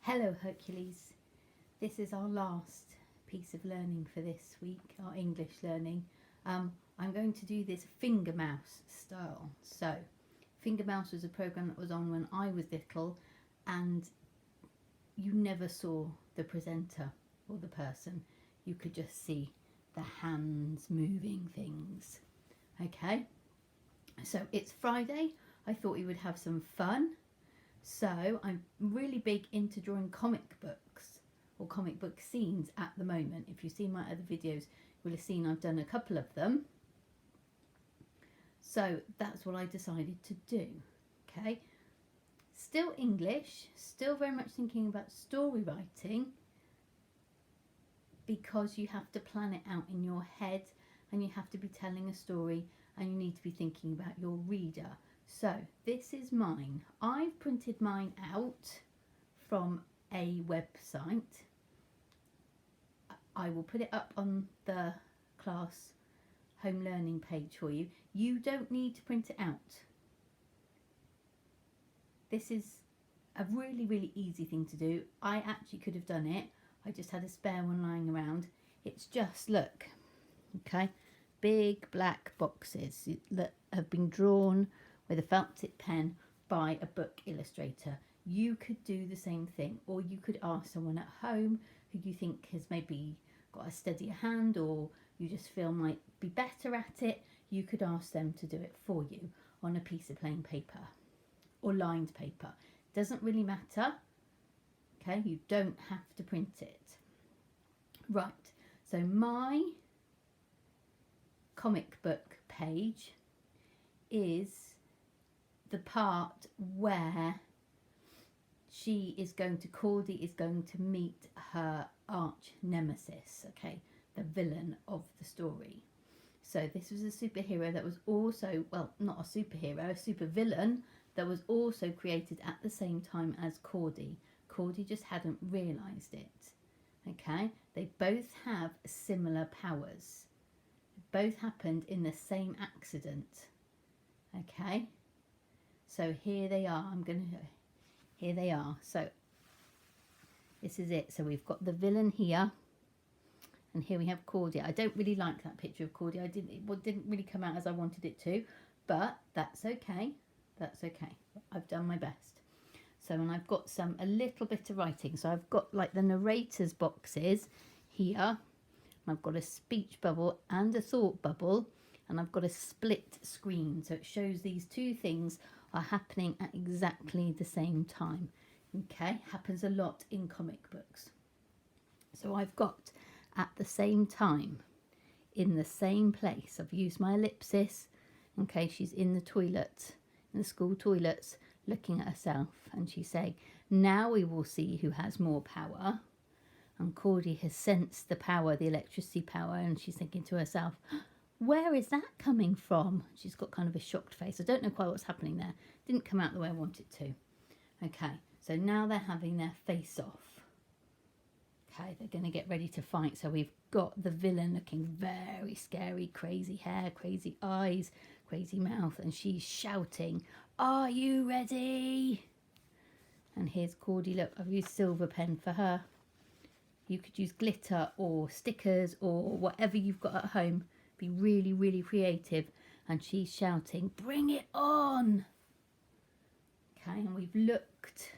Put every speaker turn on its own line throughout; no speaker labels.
Hello Hercules, this is our last piece of learning for this week, our English learning. I'm going to do this finger mouse style. So finger mouse was a program that was on when I was little and you never saw the presenter or the person, you could just see the hands moving things. Okay, so it's Friday, I thought we would have some fun. So I'm really big into drawing comic books or comic book scenes at the moment. If you've seen my other videos, you'll have seen I've done a couple of them. So that's what I decided to do. Okay, still English, still very much thinking about story writing, because you have to plan it out in your head and you have to be telling a story and you need to be thinking about your reader. So this is mine. I've printed mine out from a website. I will put it up on the class home learning page for you. You don't need to print it out. This is a really easy thing to do. I actually could have done it. I just had a spare one lying around. It's just, look, okay, big black boxes that have been drawn with a felt tip pen by a book illustrator. You could do the same thing, or you could ask someone at home who you think has maybe got a steadier hand or you just feel might be better at it. You could ask them to do it for you on a piece of plain paper or lined paper. Doesn't really matter. Okay, you don't have to print it. Right, so my comic book page is the part where Cordy is going to meet her arch nemesis, okay, the villain of the story. So this was a superhero that was also, well, not a superhero, a super villain that was also created at the same time as Cordy. Cordy just hadn't realised it, okay? They both have similar powers. Both happened in the same accident, okay? So here they are. Here they are. So this is it. So we've got the villain here, and here we have Cordy. I don't really like that picture of Cordy. It didn't really come out as I wanted it to, but that's okay. That's okay. I've done my best. So, and I've got a little bit of writing. So I've got like the narrator's boxes here. I've got a speech bubble and a thought bubble, and I've got a split screen. So it shows these two things are happening at exactly the same time. Okay, happens a lot in comic books. So I've got at the same time in the same place. I've used my ellipsis. Okay, she's in the toilet, in the school toilets, looking at herself, and she's saying, now we will see who has more power. And Cordy has sensed the power, the electricity power, and she's thinking to herself, where is that coming from? She's got kind of a shocked face. I don't know quite what's happening there. Didn't come out the way I want it to. Okay, so now they're having their face off. Okay, they're going to get ready to fight. So we've got the villain looking very scary, crazy hair, crazy eyes, crazy mouth, and she's shouting, are you ready? And here's Cordy. Look, I've used silver pen for her. You could use glitter or stickers or whatever you've got at home. Be really creative. And she's shouting, bring it on. Okay, and we've looked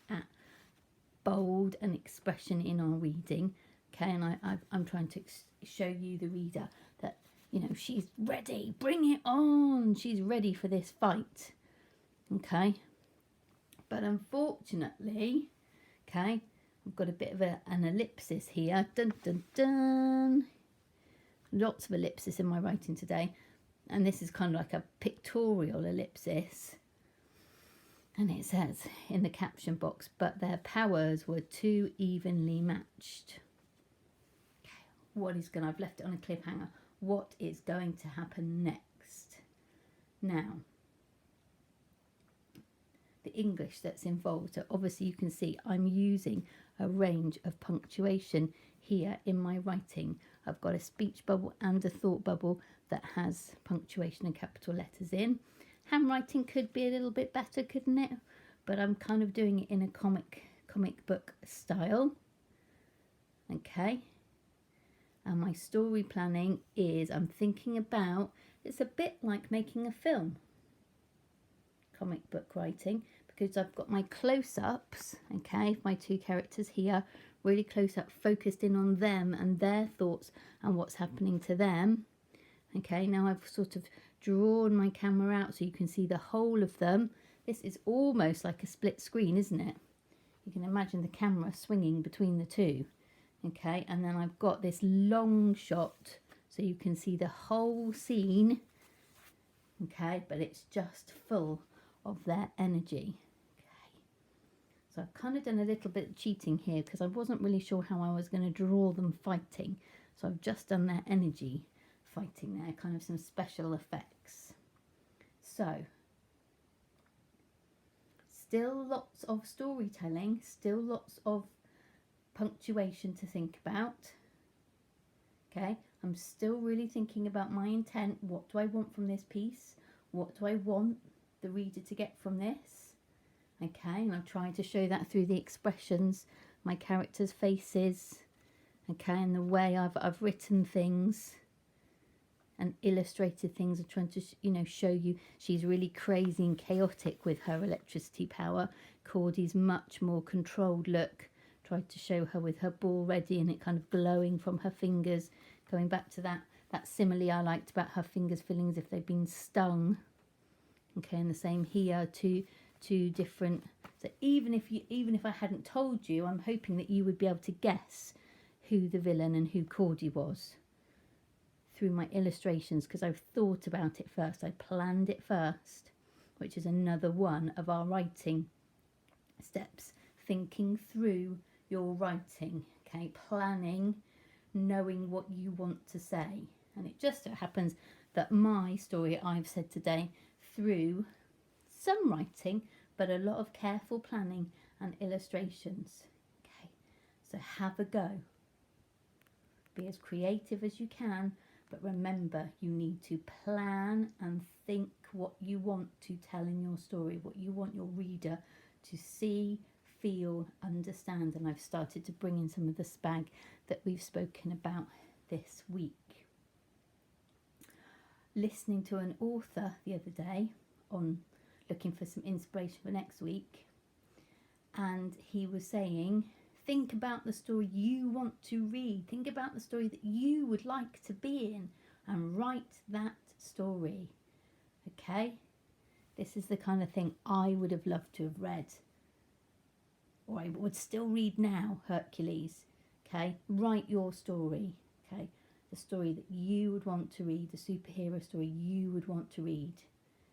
at bold and expression in our reading. Okay, and I'm trying to show you, the reader, that, you know, she's ready. Bring it on. She's ready for this fight. Okay, but unfortunately, okay, I've got a bit of an ellipsis here. Dun, dun, dun. Lots of ellipsis in my writing today. And this is kind of like a pictorial ellipsis. And it says in the caption box, but their powers were too evenly matched. Okay, I've left it on a cliffhanger. What is going to happen next? Now, the English that's involved. So obviously you can see I'm using a range of punctuation here in my writing. I've got a speech bubble and a thought bubble that has punctuation and capital letters in. Handwriting could be a little bit better, couldn't it? But I'm kind of doing it in a comic comic book style. Okay. And my story planning is, I'm thinking about, it's a bit like making a film, comic book writing, because I've got my close-ups, okay, my two characters here, really close up, focused in on them and their thoughts and what's happening to them. Okay, now I've sort of drawn my camera out so you can see the whole of them. This is almost like a split screen, isn't it? You can imagine the camera swinging between the two. Okay, and then I've got this long shot so you can see the whole scene. Okay, but it's just full of their energy. Okay, so I've kind of done a little bit of cheating here because I wasn't really sure how I was going to draw them fighting. So I've just done their energy fighting there, kind of some special effects. So still lots of storytelling, still lots of punctuation to think about. Okay, I'm still really thinking about my intent. What do I want from this piece? What do I want the reader to get from this? Okay, and I'm trying to show that through the expressions, my characters' faces, okay, and the way I've written things and illustrated things. I'm trying to show you she's really crazy and chaotic with her electricity power. Cordy's much more controlled look. Tried to show her with her ball ready and it kind of glowing from her fingers, going back to that simile I liked about her fingers feeling as if they've been stung. Okay, and the same here, two different. So even if I hadn't told you, I'm hoping that you would be able to guess who the villain and who Cordy was through my illustrations, because I've thought about it first. I planned it first, which is another one of our writing steps. Thinking through your writing, okay, planning, knowing what you want to say. And it just so happens that my story I've said today through some writing, but a lot of careful planning and illustrations. Okay, so have a go. Be as creative as you can, but remember, you need to plan and think what you want to tell in your story, what you want your reader to see, feel, understand. And I've started to bring in some of the spag that we've spoken about this week. Listening to an author the other day on looking for some inspiration for next week, and he was saying, think about the story you want to read, think about the story that you would like to be in, and write that story. Okay, this is the kind of thing I would have loved to have read, or I would still read now. Hercules. Okay, write your story. Okay, the story that you would want to read, the superhero story you would want to read,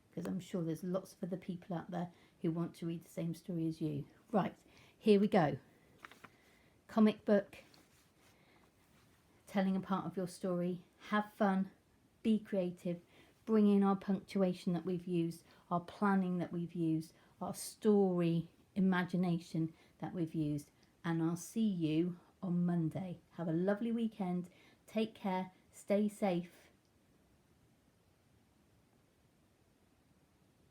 because I'm sure there's lots of other people out there who want to read the same story as you. Right, here we go. Comic book, telling a part of your story. Have fun, be creative, bring in our punctuation that we've used, our planning that we've used, our story imagination that we've used, and I'll see you on Monday. Have a lovely weekend, take care, stay safe,